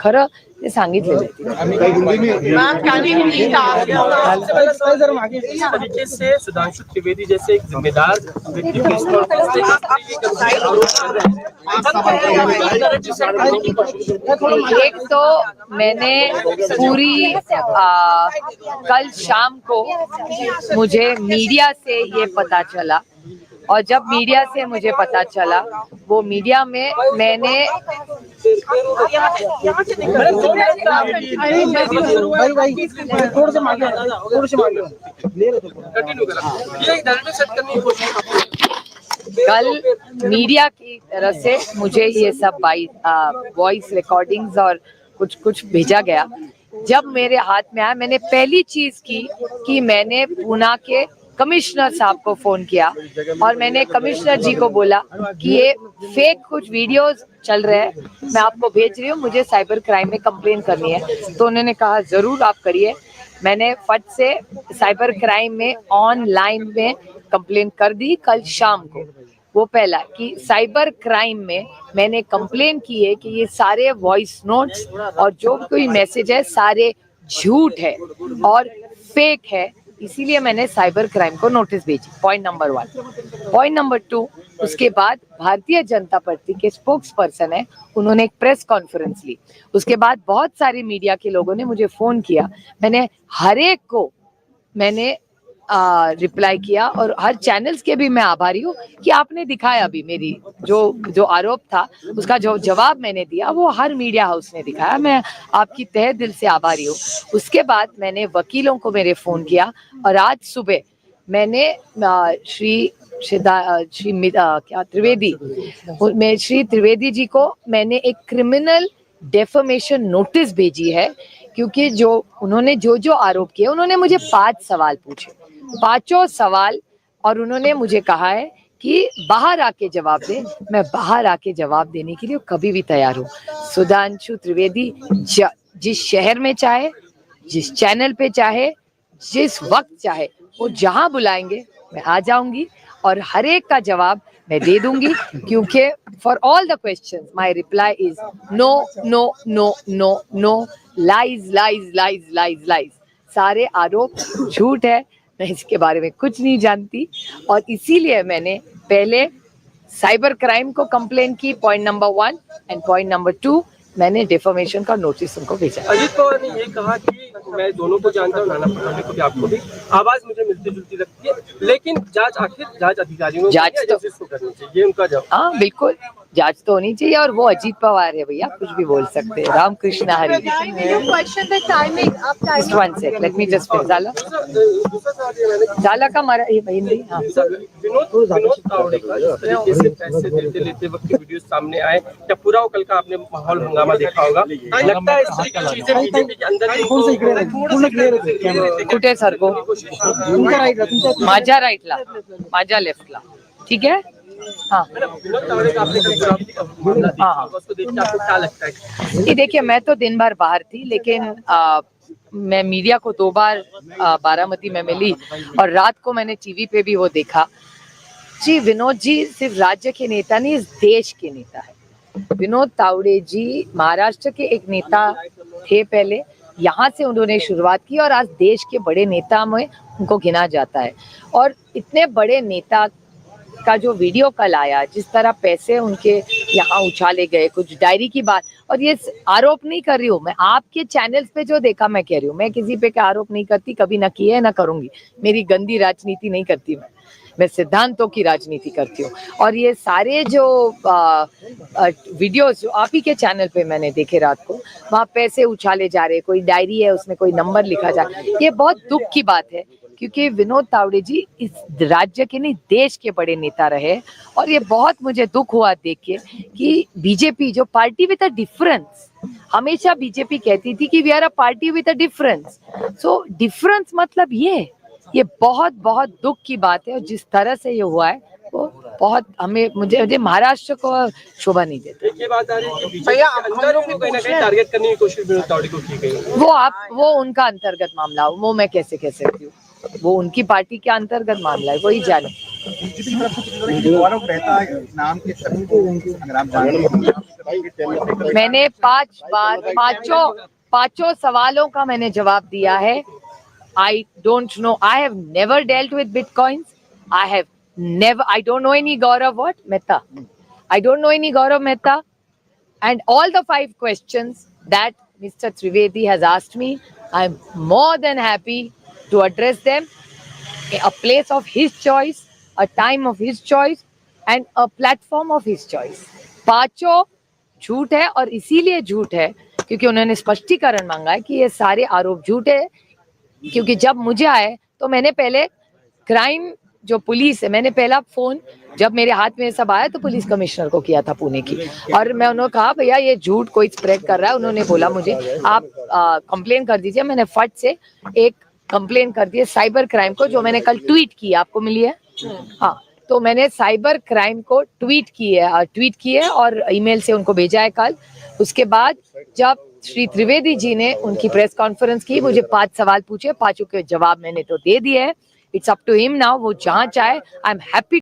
खरं ते सांगितलेलं आहे. तरीके से सुधांशु त्रिवेदी जैसे एक जिम्मेदार एक तो मैंने पूरी कल शाम को मुझे मीडिया से ये पता चला, और जब मीडिया से मुझे पता चला, वो मीडिया में मैंने कल मीडिया की तरफ से मुझे ये सब वॉइस रिकॉर्डिंग्स और कुछ भेजा गया। जब मेरे हाथ में आया, मैंने पहली चीज की कि मैंने पूना के कमिश्नर साहब को फोन किया और मैंने कमिश्नर जी को बोला कि ये फेक कुछ वीडियोस चल रहे हैं, मैं आपको भेज रही हूँ, मुझे साइबर क्राइम में कंप्लेन करनी है। तो उन्होंने कहा जरूर आप करिए। मैंने फट से साइबर क्राइम में ऑनलाइन में कंप्लेन कर दी कल शाम को। वो पहला कि साइबर क्राइम में मैंने कंप्लेन की है कि ये सारे वॉइस नोट्स और जो कोई मैसेज है सारे झूठ है और फेक है, इसीलिए मैंने साइबर क्राइम को नोटिस भेजी। Point number 1। पॉइंट नंबर 2, उसके बाद भारतीय जनता पार्टी के स्पोक्स पर्सन है, उन्होंने एक प्रेस कॉन्फ्रेंस ली। उसके बाद बहुत सारे मीडिया के लोगों ने मुझे फोन किया, मैंने हर एक को मैंने रिप्लाई किया और हर चैनल्स के भी मैं आभारी हूँ कि आपने दिखाया भी मेरी जो आरोप था उसका जो जवाब मैंने दिया वो हर मीडिया हाउस ने दिखाया। मैं आपकी तहे दिल से आभारी हूँ। उसके बाद मैंने वकीलों को मेरे फोन किया और आज सुबह मैंने श्री त्रिवेदी जी को मैंने एक क्रिमिनल डेफमेशन नोटिस भेजी है, क्योंकि जो उन्होंने जो आरोप किए, उन्होंने मुझे 5 सवाल पूछे, 5 सवाल, और उन्होंने मुझे कहा है कि बाहर आके जवाब दे। मैं बाहर आके जवाब देने के लिए कभी भी तैयार हूँ। सुधांशु त्रिवेदी जिस शहर में चाहे, जिस चैनल पे चाहे, जिस वक्त चाहे, वो जहाँ बुलाएंगे मैं आ जाऊंगी और हर एक का जवाब मैं दे दूंगी, क्योंकि for all the questions my reply is no no no no no, lies lies lies lies lies. सारे आरोप झूठ है, मैं इसके बारे में कुछ नहीं जानती और इसीलिए मैंने पहले साइबर क्राइम को कंप्लेन की, point number 1, and point number 2 मैंने डिफॉर्मेशन का नोटिस उनको भेजा। अजीत पवार ने ये कहा कि मैं दोनों को जानता हूँ, नाना पटोले को भी, आपको भी, आवाज मुझे मिलती जुलती लगती है, लेकिन जांच अधिकारियों को करनी चाहिए, उनका जवाब। हाँ बिल्कुल, जांच तो होनी चाहिए और वो अजीत पवार है भैया, कुछ भी बोल सकते हैं। रामकृष्ण हरी। One sec, let me just finish. जाला का मारा ये हिंदी। हाँ, विनोद तावड़े का जिस तरीके से पैसे लेते वक्त की वीडियो सामने आए, क्या पूरा कल का आपने माहौल हंगामा देखा होगा, लगता है इस तरीके की चीजें बीजेपी के अंदर कुठे सर को माझ्या राईटला, माझ्या लेफ्टला, ठीक है। हाँ ये देखिए, मैं तो दिन भर बाहर थी, लेकिन मैं मीडिया को 2 बार बारामती में मिली और रात को मैंने टीवी पे भी वो देखा। जी, विनोद जी सिर्फ राज्य के नेता नहीं, इस देश के नेता है। विनोद तावड़े जी महाराष्ट्र के एक नेता थे पहले, यहाँ से उन्होंने शुरुआत की और आज देश के बड़े नेता में उनको गिना जाता है। और इतने बड़े नेता का जो वीडियो कल आया, जिस तरह पैसे उनके यहाँ उछाले गए, कुछ डायरी की बात, और ये आरोप नहीं कर रही हूँ मैं, आपके चैनल्स पे जो देखा मैं कह रही हूँ, मैं किसी पे क्या आरोप नहीं करती, कभी ना की है ना करूंगी। मेरी गंदी राजनीति नहीं करती मैं सिद्धांतों की राजनीति करती हूँ। और ये सारे जो वीडियोस जो आप ही के चैनल पे मैंने देखे रात को, वहाँ पैसे उछाले जा रहे, कोई डायरी है उसमें कोई नंबर लिखा जा रहा है, ये बहुत दुख की बात है, क्योंकि विनोद तावड़े जी इस राज्य के नहीं देश के बड़े नेता रहे। और ये बहुत मुझे दुख हुआ देख के कि बीजेपी जो पार्टी विद अ डिफरेंस, हमेशा बीजेपी कहती थी कि we are a party with a difference, so difference मतलब ये बहुत बहुत दुख की बात है। और जिस तरह से ये हुआ है वो बहुत मुझे महाराष्ट्र को शोभा नहीं देता। एक ये बात आ रही है कि भैया अंदर कोई ना कहीं टारगेट करने की कोशिश विनोद तावड़े को की गई, वो उनका अंतर्गत मामला, वो मैं कैसे कह सकती हूँ, वो उनकी पार्टी के अंतर्गत मामला है, वही जाने। बीजेपी की तरफ से गौरव मेहता नाम के सभी को अगर आप जानते हैं, मैंने 5 बार पांचों सवालों का मैंने जवाब दिया है. I don't know. I have never dealt with bitcoins. I don't know any Gaurav what? Mehta. I don't know any Gaurav Mehta. And all the 5 questions that Mr. Trivedi has asked me, I'm more than happy to address them. A place of his choice, a time of his choice, and a platform of his choice. पांचों झूठ है और इसीलिए झूठ है क्योंकि उन्होंने स्पष्टीकरण मांगा है कि ये सारे आरोप झूठ है. क्योंकि जब मुझे आए तो मैंने पहले क्राइम जो पुलिस है, मैंने पहला फोन जब मेरे हाथ में सब आया तो पुलिस कमिश्नर को किया था पुणे की, और मैं उन्होंने कहा भैया ये झूठ कोई स्प्रेड कर रहा है. उन्होंने बोला मुझे आप कंप्लेन कर दीजिए. मैंने फट से एक कंप्लेन कर दी साइबर क्राइम को, जो मैंने कल ट्वीट की, आपको मिली है. हाँ, तो मैंने साइबर क्राइम को ट्वीट की है और ईमेल से उनको भेजा है कल. उसके बाद जब श्री त्रिवेदी जी ने उनकी प्रेस कॉन्फ्रेंस की, मुझे 5 सवाल पूछे, 5 के जवाब मैंने तो दे दिए हैं. It's up to him now, वो जहाँ चाहे. I am happy